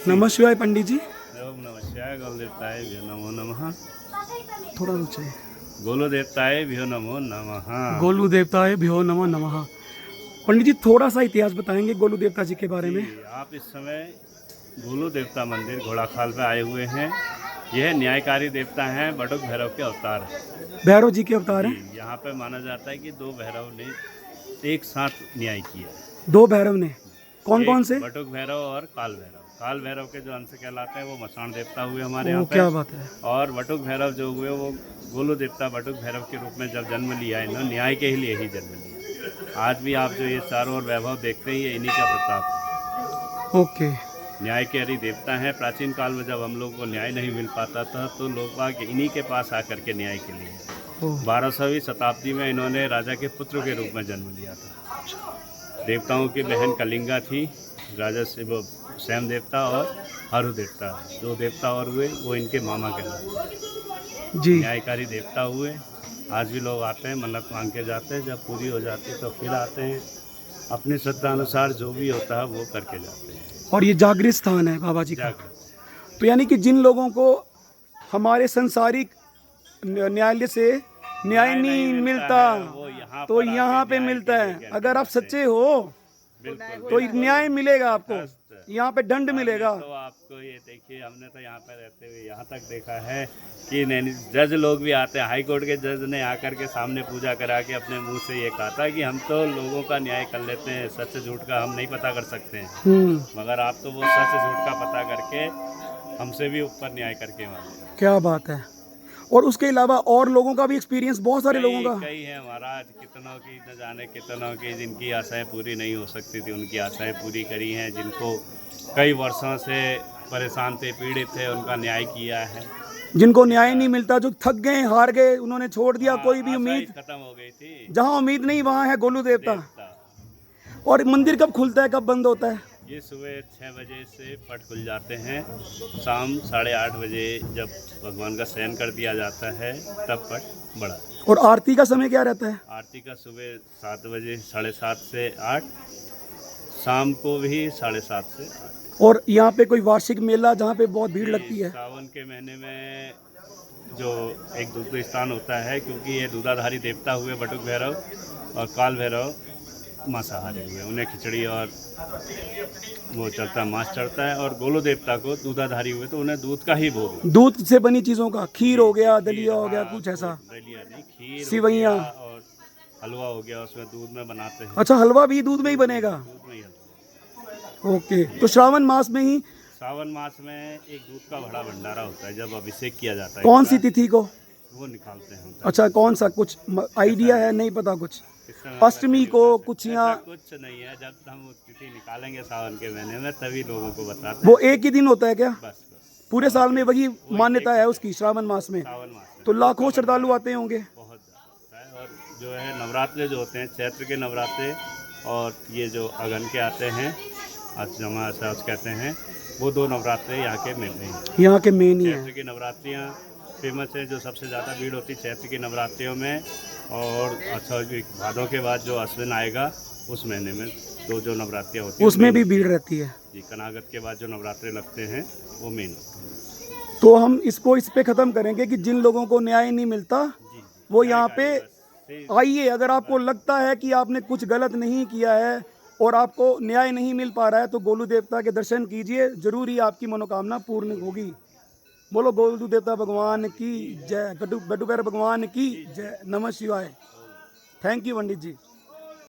नमः शिवाय पंडित जी। ओम नमः शिवाय। गोलु देवताय भ्यो नमो नमः। थोड़ा ऊंचा है। गोलु देवताय भ्यो नमो नमः। गोलू देवताय भ्यो नमः नमः। पंडित जी थोड़ा सा इतिहास बताएंगे गोलू देवता जी के बारे में। आप इस समय गोलु देवता मंदिर घोड़ाखाल पे आए हुए हैं। यह न्यायकारी देवता हैं, बटुक भैरव के अवतार हैं। भैरव जी के अवतार हैं। यहाँ पे माना जाता है कि दो भैरव ने एक साथ न्याय किया। दो भैरव ने कौन कौन से? बटुक भैरव और काल भैरव। काल भैरव के जो अंश कहलाते हैं वो मसान देवता हुए हमारे यहाँ पे। क्या बात है। और बटुक भैरव जो हुए वो गोलु देवता बटुक भैरव के रूप में जब जन्म लिया है, इन्होंने न्याय के ही लिए ही जन्म लिया। आज भी आप जो ये चारों ओर वैभव देखते हैं, ये इन्हीं का प्रताप है। ओके। न्याय के हरि देवता हैं। प्राचीन काल में जब हम लोग को न्याय नहीं मिल पाता था तो लोग बाग इन्हीं के पास आकर के न्याय के लिए 12वीं शताब्दी में इन्होंने राजा के पुत्र के रूप में जन्म लिया था। देवताओं की बहन कलिंगा थी। राजा से वो स्वयं देवता और हरु देवता, दो देवता और हुए, वो इनके मामा कहलाते जी। न्यायकारी देवता हुए। आज भी लोग आते हैं, मन्नत मांग के जाते हैं, जब पूरी हो जाती है तो फिर आते हैं। अपनी श्रद्धा अनुसार जो भी होता है वो करके जाते हैं। और ये जागृत स्थान है बाबा जी का। तो यानी कि जिन लोगों को हमारे संसारिक न्यायालय से न्याय नहीं मिलता तो यहाँ पे मिलता है। अगर आप सच्चे हो तो न्याय मिलेगा आपको, यहाँ पे दंड मिलेगा। तो आपको ये देखिए, हमने तो यहाँ पे रहते हुए यहाँ तक देखा है कि जज लोग भी आते हैं। हाई कोर्ट के जज ने आकर के सामने पूजा करा के अपने मुंह से ये कहा था कि हम तो लोगों का न्याय कर लेते हैं, सच झूठ का हम नहीं पता कर सकते हैं, मगर आप तो वो सच झूठ का पता करके हमसे भी ऊपर न्याय करके माने। क्या बात है। और उसके अलावा और लोगों का भी एक्सपीरियंस, बहुत सारे लोगों का। कई हैं महाराज, कितनों की न जाने कितनों की, जिनकी आशाएं पूरी नहीं हो सकती थी उनकी आशाएं पूरी करी हैं। जिनको कई वर्षों से परेशान थे, पीड़ित थे, उनका न्याय किया है। जिनको न्याय नहीं मिलता, जो थक गए, हार गए, उन्होंने छोड़ दिया, कोई भी उम्मीद खत्म हो गई थी। जहाँ उम्मीद नहीं वहाँ है गोलू देवता। और मंदिर कब खुलता है, कब बंद होता है? ये सुबह 6 बजे से पट खुल जाते हैं। शाम 8:30 बजे जब भगवान का शयन कर दिया जाता है तब पट बड़ा। और आरती का समय क्या रहता है? आरती का सुबह 7 बजे 7:30 से 8, शाम को भी 7:30 से 8। और यहाँ पे कोई वार्षिक मेला जहाँ पे बहुत भीड़ लगती है? सावन के महीने में जो एक दूध स्थान होता है, क्योंकि ये दूधाधारी देवता हुए बटुक भैरव और काल भैरव मांसाहारी हुए, उन्हें खिचड़ी और वो चलता मांस चढ़ता है। और गोलू देवता को दूधाधारी हुए तो उन्हें दूध का ही भोग, दूध से बनी चीज़ों का, खीर हो गया, दलिया हो गया, कुछ ऐसा। दलिया नहीं, खीर, सिवैयाँ और हलवा हो गया, उसमें दूध में बनाते हैं। अच्छा, हलवा भी दूध में ही बनेगा? दूध में ही हलवा। ओके। तो श्रावण मास में ही, सावन मास में एक दूध का बड़ा भंडारा होता है, जब अभिषेक किया जाता है। कौन सी तिथि को वो निकालते हैं? अच्छा, कौन सा, कुछ आइडिया है? नहीं पता कुछ। अष्टमी को कुछ यहाँ कुछ नहीं है। जब हम तिथि निकालेंगे सावन के महीने में तभी लोगों को बताते हैं। वो एक ही दिन होता है क्या? बस पूरे साल में वही मान्यता है उसकी, श्रावण मास में? सावन मास में तो लाखों श्रद्धालु आते होंगे। बहुत ज़्यादा होता है। और जो है नवरात्रे जो होते हैं, चैत्र के नवरात्रे और ये जो अगन के आते हैं, अष्टमा सास कहते हैं, वो दो नवरात्रे यहाँ के मेन हैं। यहाँ के मेन ही चैत्र की नवरात्रियाँ फेमस है, जो सबसे ज़्यादा भीड़ होती है चैत्र की नवरात्रियों में। और अच्छा, भादों के बाद जो अश्विन आएगा उस महीने में जो नवरात्रियाँ होती है उसमें भी भीड़ रहती है जी। कनागत के बाद जो नवरात्रे लगते हैं वो मेन होते हैं। तो हम इसको इस पे ख़त्म करेंगे कि जिन लोगों को न्याय नहीं मिलता वो यहाँ पे आइए। अगर आपको लगता है कि आपने कुछ गलत नहीं किया है और आपको न्याय नहीं मिल पा रहा है तो गोलू देवता के दर्शन कीजिए, जरूर ही आपकी मनोकामना पूर्ण होगी। बोलो गोलू देवता भगवान की जय, बटुक भैरव भगवान की जय। नमः शिवाय। Thank you Pandit ji.